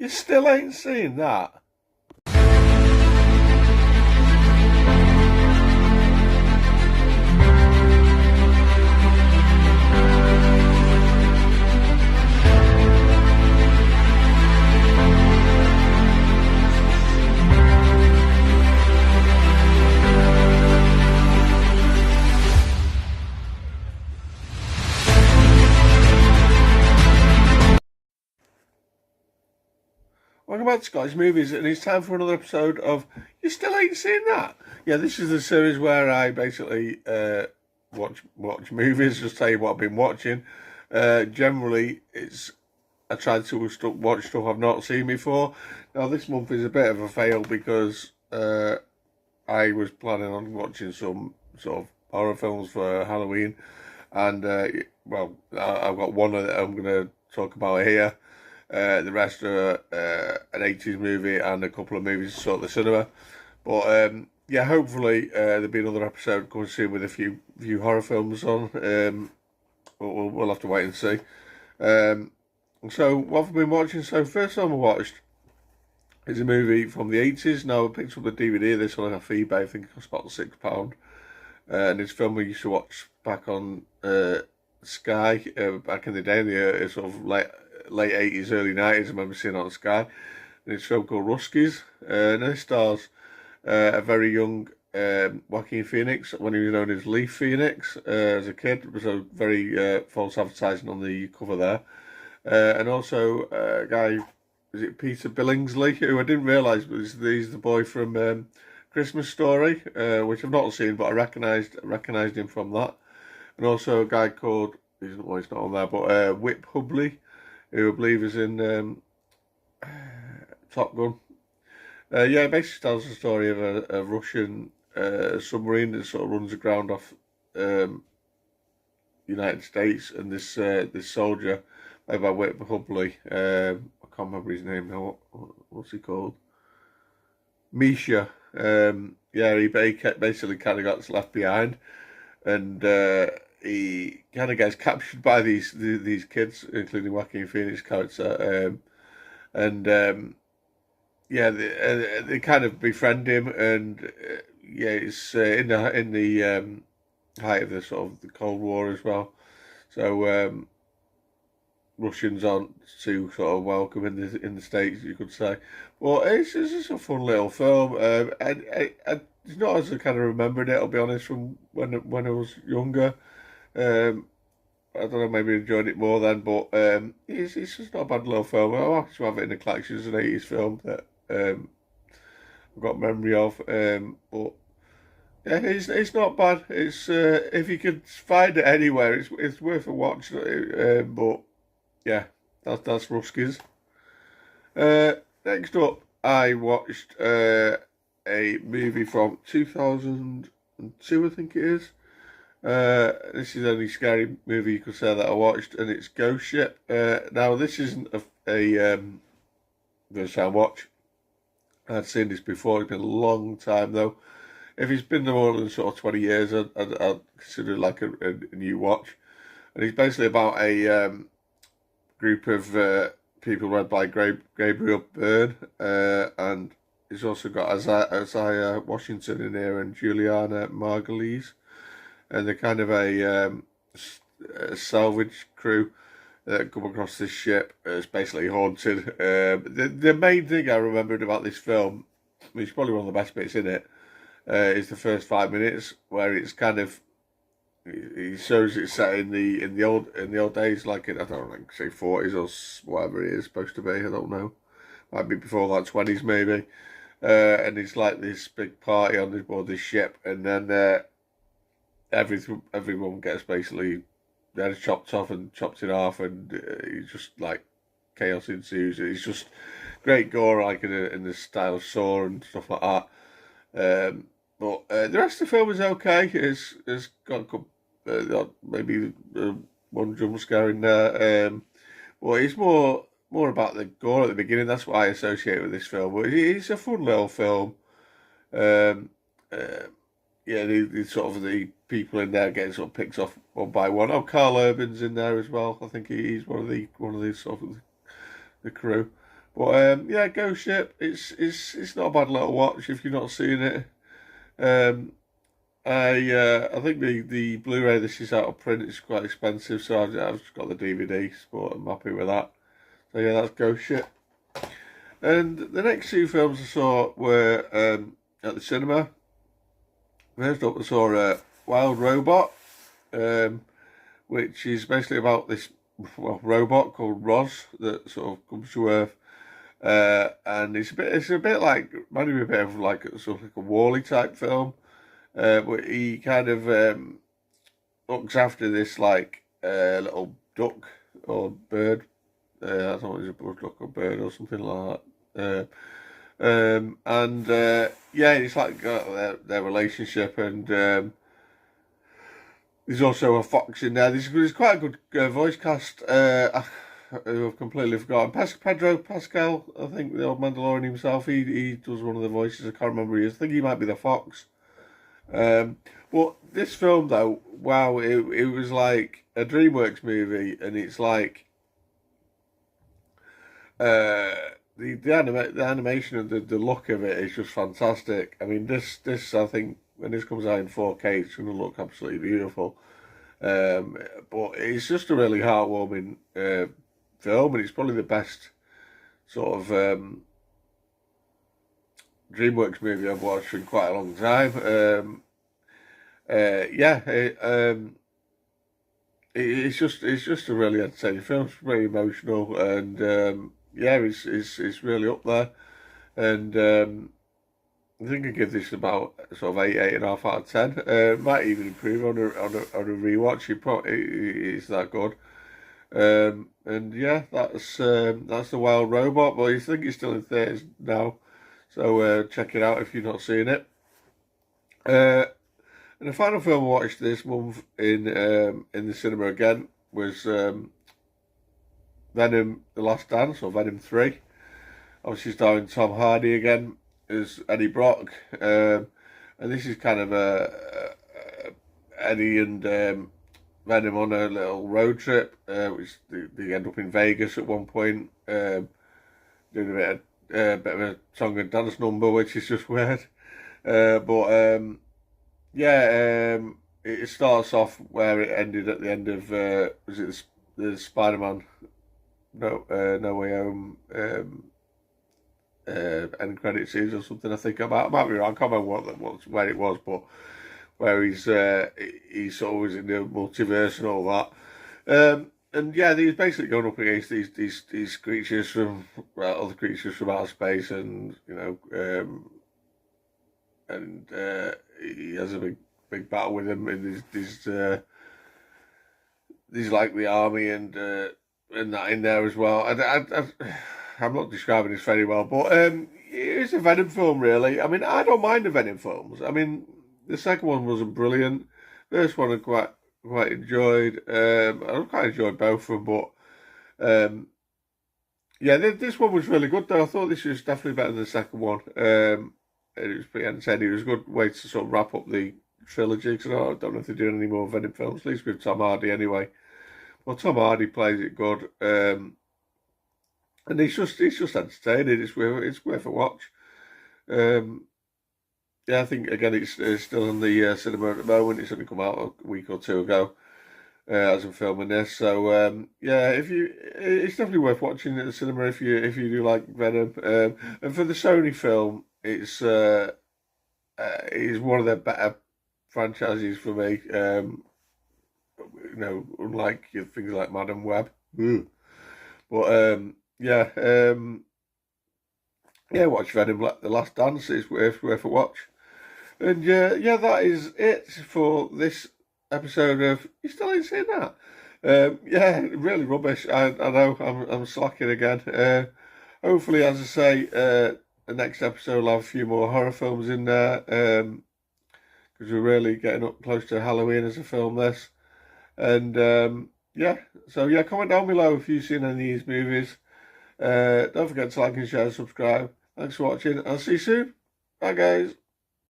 You still ain't seen that? Welcome back to Scottish Movies, and it's time for another episode of You Still Ain't Seen That? Yeah, this is the series where I basically watch movies, just tell you what I've been watching. Generally, I try to watch stuff I've not seen before. Now, this month is a bit of a fail because I was planning on watching some sort of horror films for Halloween, and I've got one that I'm going to talk about here. The rest are an 80s movie and a couple of movies to sort the cinema. But hopefully there'll be another episode coming soon with a few horror films on. We'll have to wait and see. So what have I been watching? So first time I watched is a movie from the 80s. Now I picked up the DVD of this one off eBay. I think it cost about £6. And it's a film we used to watch back on Sky back in the day, in the sort of late 80s, early 90s. I remember seeing it on Sky. And it's a film called Ruskies. And it stars a very young Joaquin Phoenix, when he was known as Leaf Phoenix as a kid. It was a very false advertising on the cover there. And also a guy, is it Peter Billingsley, who I didn't realise he's the boy from Christmas Story, which I've not seen, but I recognised him from that. And also a guy called, he's not on there, but Whip Hubley, who I believe is in Top Gun. It basically tells the story of a Russian submarine that sort of runs aground off United States, and this soldier, played by Whip Hubley, I can't remember his name now. What's he called? Misha. He basically kind of got left behind, and he kind of gets captured by these kids, including Joaquin Phoenix character, they kind of befriend him, and it's in the height of the sort of the Cold War as well, so Russians aren't too sort of welcome in the States, you could say. But it's just a fun little film. It's not as I kind of remembered it, I'll be honest, from when I was younger. I don't know, maybe I enjoyed it more then, but it's just not a bad little film. I'll actually have it in the collection as an 80s film that I've got memory of. But yeah, it's not bad. It's if you could find it anywhere, it's worth a watch. But yeah, that's Ruskies. Next up, I watched a movie from 2002, I think it is. This is the only scary movie you could say that I watched, and it's Ghost Ship. Now, this isn't a first time watch. I'd seen this before. It's been a long time though. If it's been more than sort of 20 years, I'd consider it like a new watch. And it's basically about a group of people led by Gabriel Byrne, and he's also got Isaiah Washington in here and Juliana Margulies, and they're kind of a salvage crew that come across this ship. It's basically haunted. The main thing I remembered about this film, which is probably one of the best bits in it, is the first 5 minutes, where it's kind of, he shows it set in the old days, like I don't know, like say 40s or whatever it is supposed to be. I don't know, might be before that, 20s maybe. And it's like this big party on board this ship, and then everyone gets basically their head chopped off and chopped in half, and it's just like chaos ensues. It's just great gore, like in the style of Saw and stuff like that. But the rest of the film is okay. It's got maybe one jump scare in there. Well, it's more about the gore at the beginning. That's what I associate with this film. But it's a fun little film. The sort of the people in there getting sort of picked off one by one. Oh, Carl Urban's in there as well. I think he's one of the sort of the crew. But yeah, Ghost Ship. It's not a bad little watch if you've not seen it. Um, I think the Blu-ray this is out of print is quite expensive, so I've just got the DVD, but I'm happy with that. So yeah, that's Ghost Ship. And the next two films I saw were at the cinema. First up, I saw Wild Robot, which is basically about this robot called Roz that sort of comes to Earth, and it's a bit like, might be a bit of like sort of like a Wall-E type film, but he kind of looks after this like little duck or bird. I don't know if it's a bush duck or bird or something like that. And yeah, it's like their relationship, and there's also a fox in there. There's quite a good voice cast. I've completely forgotten. Pedro Pascal, I think the old Mandalorian himself. He does one of the voices. I can't remember who he is. I think he might be the fox. But this film though, wow, it was like a DreamWorks movie, and it's like the animation and the look of it is just fantastic. I mean, this I think when this comes out in 4K, it's going to look absolutely beautiful. But it's just a really heartwarming film, and it's probably the best sort of DreamWorks movie I've watched in quite a long time. Yeah, it's just a really entertaining film. It's very emotional, and yeah, it's really up there. And I think I give this about sort of 8.5 out of 10. Might even improve on a rewatch. It's that good. And yeah, that's the Wild Robot. But I think it's still in theaters now, so check it out if you've not seen it. And the final film I watched this month in the cinema again was Venom: The Last Dance, or Venom 3. Obviously starring Tom Hardy again as Eddie Brock, and this is kind of Eddie and Venom on a little road trip, which they end up in Vegas at one point, doing a bit of a song and dance number, which is just weird. But yeah, it starts off where it ended at the end of was it the Spider-Man No Way Home end credit scenes or something. I think I might be wrong. I can't remember where it was, but where he's sort of was in the multiverse and all that. And yeah, he's basically going up against these creatures from other creatures from outer space, and you know, and he has a big battle with them in these like the army and that in there as well. I'm not describing this very well, but it's a Venom film, really. I mean, I don't mind the Venom films. I mean, the second one wasn't brilliant. First one I quite enjoyed. I quite enjoyed both of them, but yeah, this one was really good though. I thought this was definitely better than the second one. It was pretty entertaining. It was a good way to sort of wrap up the trilogy, because I don't know if they're doing any more Venom films, at least with Tom Hardy anyway. Well, Tom Hardy plays it good. And it's just entertaining. It's worth a watch. Yeah, I think again it's still in the cinema at the moment. It's only come out a week or two ago as I'm filming this. So yeah, it's definitely worth watching at the cinema if you do like Venom. And for the Sony film, it's one of their better franchises for me. You know, unlike things like Madam Web. But yeah, yeah, watch Venom: The Last Dance. It's worth a watch. And yeah, that is it for this episode of You Still Ain't Seen That. Yeah, really rubbish. I know I'm slacking again. Hopefully, as I say, the next episode will have a few more horror films in there, because we're really getting up close to Halloween as I film this. And yeah, so yeah, comment down below if you've seen any of these movies. Don't forget to like and share and subscribe. Thanks for watching. I'll see you soon. Bye, guys.